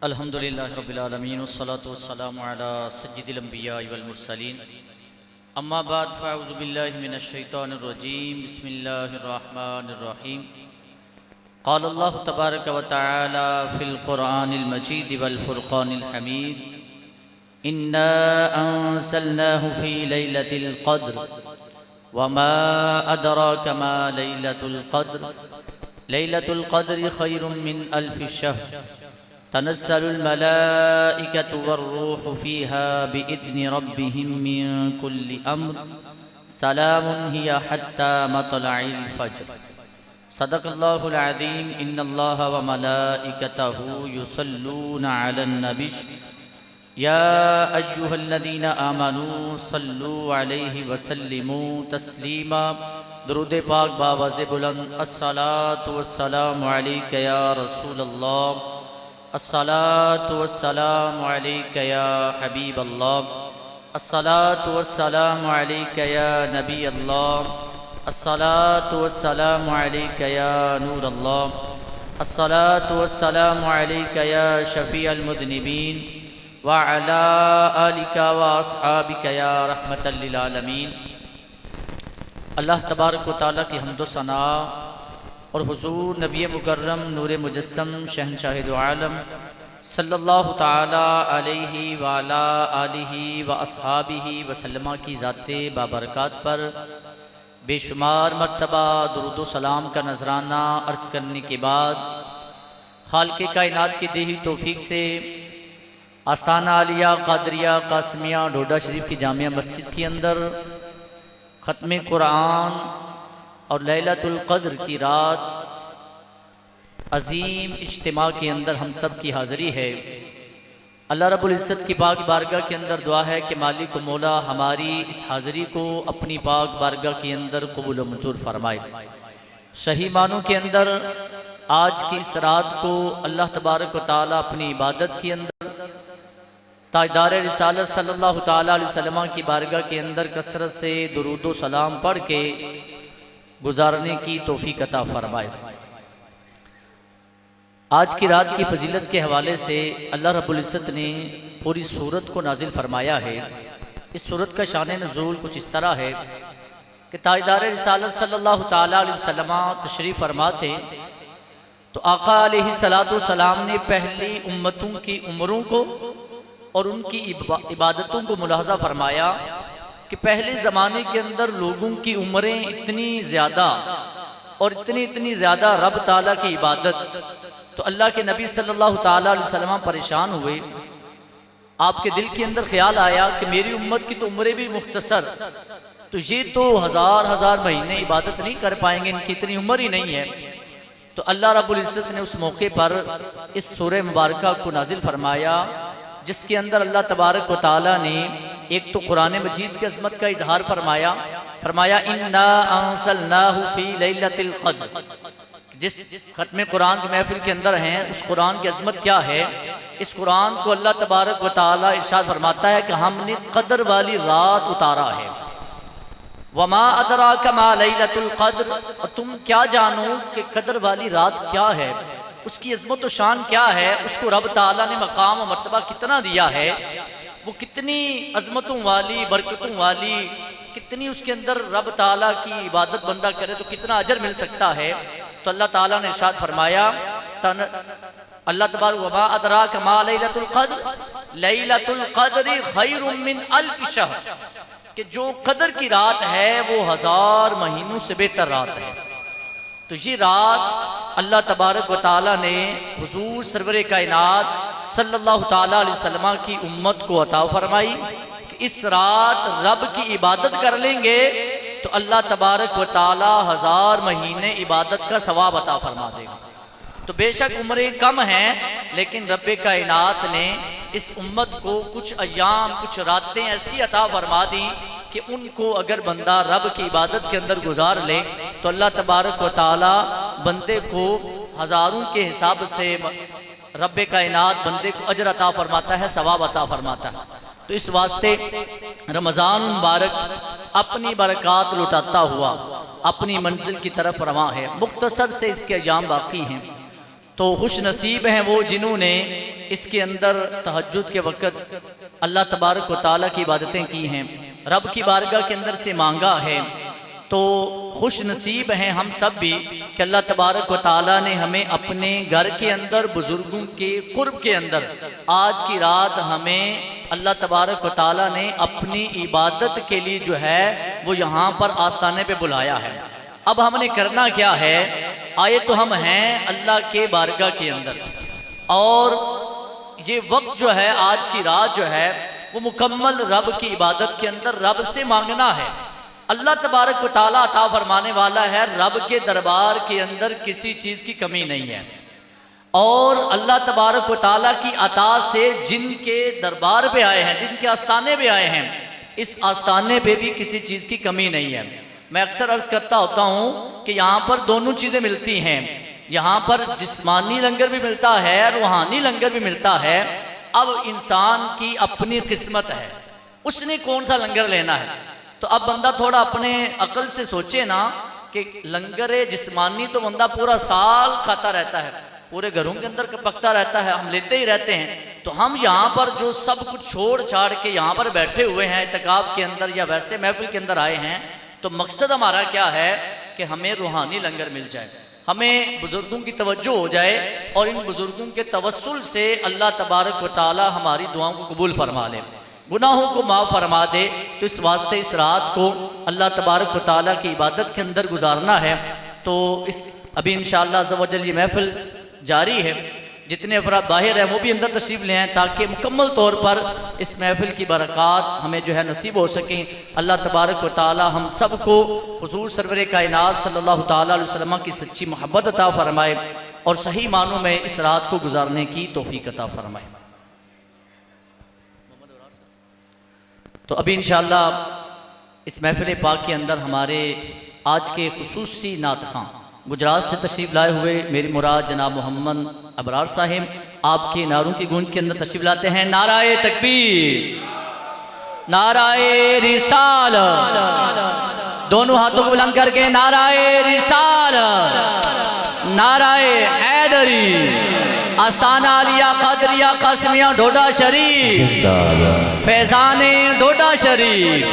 الحمدللہ رب العالمین والصلاة والسلام علی سید الانبیاء والمرسلین اما بعد فاعوذ باللہ من الشیطان الرجیم بسم اللہ الرحمن الرحیم قال اللہ تبارک و تعالی فی القرآن المجید والفرقان الحمید انا انزلناہ فی لیلۃ القدر وما ادراک ما لیلۃ القدر لیلۃ القدر خیر من الف شہر تنزل الملائكة والروح فيها بإذن ربهم من كل أمر سلام هي حتى مطلع الفجر صدق الله العظيم إن الله وملائكته يصلون على النبي يا أيها الذين آمنوا صلوا عليه وسلموا تسليما درود پاک باواز بلند الصلاة والسلام عليك يا رسول الله الصلاة والسلام عليك يا حبيب الله الصلاة والسلام عليك يا نبي الله الصلاة والسلام عليك يا نور الله الصلاة والسلام عليك يا شفيع المذنبين وعلى آلك وأصحابك يا رحمة للعالمين اللہ تبارک و تعالیٰ کی حمد و ثنا اور حضور نبی مکرم نور مجسم شہنشاہ دو عالم صلی اللہ تعالی علیہ وعلا آلہ و اصحابہ وسلم کی ذات بابرکات پر بے شمار مرتبہ درود و سلام کا نذرانہ عرض کرنے کے بعد خالق کائنات کی دی ہوئی توفیق سے آستانہ عالیہ قادریہ قاسمیہ ڈوڈا شریف کی جامعہ مسجد کے اندر ختم قرآن اور لیلۃ القدر کی رات عظیم اجتماع کے اندر ہم سب کی حاضری ہے۔ اللہ رب العزت کی پاک بارگاہ کے اندر دعا ہے کہ مالک و مولا ہماری اس حاضری کو اپنی پاک بارگاہ کے اندر قبول و منظور فرمائے۔ صحیح معنوں کے اندر آج کی اس رات کو اللہ تبارک و تعالیٰ اپنی عبادت کے اندر تاجدار رسالت صلی اللہ تعالیٰ علیہ وسلم کی بارگاہ کے اندر کثرت سے درود و سلام پڑھ کے گزارنے کی توفیق عطا فرمائے۔ آج کی رات کی فضیلت کے حوالے سے اللہ رب العزت نے پوری سورت کو نازل فرمایا ہے۔ اس سورت کا شان نزول کچھ اس طرح ہے کہ تاجدار رسالت صلی اللہ تعالیٰ علیہ وسلم تشریف فرما تھے تو آقا علیہ السلام نے پہلی امتوں کی عمروں کو اور ان کی عبادتوں کو ملاحظہ فرمایا کہ پہلے زمانے کے اندر لوگوں کی عمریں اتنی زیادہ اور اتنی زیادہ رب تعالیٰ کی عبادت، تو اللہ کے نبی صلی اللہ تعالیٰ علیہ وسلم پریشان ہوئے۔ آپ کے دل کے اندر خیال آیا کہ میری امت کی تو عمریں بھی مختصر، تو یہ تو ہزار مہینے عبادت نہیں کر پائیں گے، ان کی اتنی عمر ہی نہیں ہے۔ تو اللہ رب العزت نے اس موقع پر اس سورہ مبارکہ کو نازل فرمایا جس کے اندر اللہ تبارک و تعالیٰ نے ایک تو قرآن مجید کی عظمت کا اظہار فرمایا اِنَّا أَنزَلْنَاهُ فِي لَيْلَةِ الْقَدْرِ، جس ختم قرآن کی محفل کے اندر ہیں اس قرآن کی عظمت کیا ہے۔ اس قرآن کو اللہ تبارک و تعالیٰ ارشاد فرماتا ہے کہ ہم نے قدر والی رات اتارا ہے۔ وَمَا أَدْرَاكَ مَا لَيْلَةُ الْقَدْرِ، اور تم کیا جانو کہ قدر والی رات کیا ہے، اس کی عظمت و شان کیا ہے، اس کو رب تعالیٰ نے مقام و مرتبہ کتنا دیا ہے، وہ کتنی عظمتوں والی برکتوں والی، کتنی اس کے اندر رب تعالیٰ کی عبادت بندہ کرے تو کتنا اجر مل سکتا ہے۔ تو اللہ تعالیٰ نے ارشاد فرمایا اللہ تبارک وما ادراک ما لیلۃ القدر لیلۃ القدر خیر من الف شہر، کہ جو قدر کی رات ہے وہ 1000 مہینوں سے بہتر رات ہے۔ تو یہ رات اللہ تبارک و تعالیٰ نے حضور سرور کائنات صلی اللہ تعالیٰ علیہ وسلم کی امت کو عطا فرمائی کہ اس رات رب کی عبادت کر لیں گے تو اللہ تبارک و تعالیٰ 1000 مہینے عبادت کا ثواب عطا فرما دے گا۔ تو بے شک عمریں کم ہیں لیکن رب کائنات نے اس امت کو کچھ ایام کچھ راتیں ایسی عطا فرما دی کہ ان کو اگر بندہ رب کی عبادت کے اندر گزار لے تو اللہ تبارک و تعالیٰ بندے کو ہزاروں کے حساب سے رب کائنات بندے کو اجر عطا فرماتا ہے، ثواب عطا فرماتا ہے۔ تو اس واسطے رمضان مبارک اپنی برکات لٹاتا ہوا اپنی منزل کی طرف رواں ہے۔ مختصر سے اس کے ایام باقی ہیں۔ تو خوش نصیب ہیں وہ جنہوں نے اس کے اندر تہجد کے وقت اللہ تبارک و تعالیٰ کی عبادتیں کی ہیں، رب کی بارگاہ کے اندر سے مانگا ہے۔ تو خوش نصیب ہیں ہم سب بھی کہ اللہ تبارک و تعالیٰ نے ہمیں اپنے گھر کے اندر بزرگوں کے قرب کے اندر آج کی رات ہمیں اللہ تبارک و تعالیٰ نے اپنی عبادت کے لیے جو ہے وہ یہاں پر آستانے پہ بلایا ہے۔ اب ہم نے کرنا کیا ہے؟ آئے تو ہم ہیں اللہ کے بارگاہ کے اندر، اور یہ وقت جو ہے آج کی رات جو ہے وہ مکمل رب کی عبادت کے اندر رب سے مانگنا ہے۔ اللہ تبارک و تعالیٰ عطا فرمانے والا ہے، رب کے دربار کے اندر کسی چیز کی کمی نہیں ہے، اور اللہ تبارک و تعالیٰ کی عطا سے جن کے دربار پہ آئے ہیں، جن کے آستانے پہ آئے ہیں، اس آستانے پہ بھی کسی چیز کی کمی نہیں ہے۔ میں اکثر عرض کرتا ہوتا ہوں کہ یہاں پر دونوں چیزیں ملتی ہیں، یہاں پر جسمانی لنگر بھی ملتا ہے، روحانی لنگر بھی ملتا ہے۔ اب انسان کی اپنی قسمت ہے، اس نے کون سا لنگر لینا ہے۔ تو اب بندہ تھوڑا اپنے عقل سے سوچے نا کہ لنگر جسمانی تو بندہ پورا سال کھاتا رہتا ہے، پورے گھروں کے اندر پکتا رہتا ہے، ہم لیتے ہی رہتے ہیں۔ تو ہم یہاں پر جو سب کچھ چھوڑ چھاڑ کے یہاں پر بیٹھے ہوئے ہیں اعتکاف کے اندر یا ویسے محفل کے اندر آئے ہیں، تو مقصد ہمارا کیا ہے کہ ہمیں روحانی لنگر مل جائے، ہمیں بزرگوں کی توجہ ہو جائے، اور ان بزرگوں کے توسل سے اللہ تبارک و تعالی ہماری دعاؤں کو قبول فرما لے، گناہوں کو معاف فرما دے۔ تو اس واسطے اس رات کو اللہ تبارک و تعالیٰ کی عبادت کے اندر گزارنا ہے۔ تو ابھی انشاءاللہ عز و جل یہ محفل جاری ہے، جتنے افراد باہر ہیں وہ بھی اندر تشریف لے آئیں تاکہ مکمل طور پر اس محفل کی برکات ہمیں جو ہے نصیب ہو سکیں۔ اللہ تبارک و تعالیٰ ہم سب کو حضور سرور کائنات صلی اللہ تعالیٰ علیہ وسلم کی سچی محبت عطا فرمائے، اور صحیح معنوں میں اس رات کو گزارنے کی توفیق عطا فرمائے۔ تو ابھی انشاءاللہ اس محفل پاک کے اندر ہمارے آج کے خصوصی نعت خواں گجرات سے تشریف لائے ہوئے میری مراد جناب محمد ابرار صاحب آپ کے نعروں کی گونج کے اندر تشریف لاتے ہیں۔ نعرہ تکبیر، نعرہ رسالت، دونوں ہاتھوں کو بلند کر کے نعرہ رسالت، نعرہ حیدری، آستانہ علیہ قادریہ قاسمیہ ڈوڈا شریف، فیضان ڈوڈا شریف۔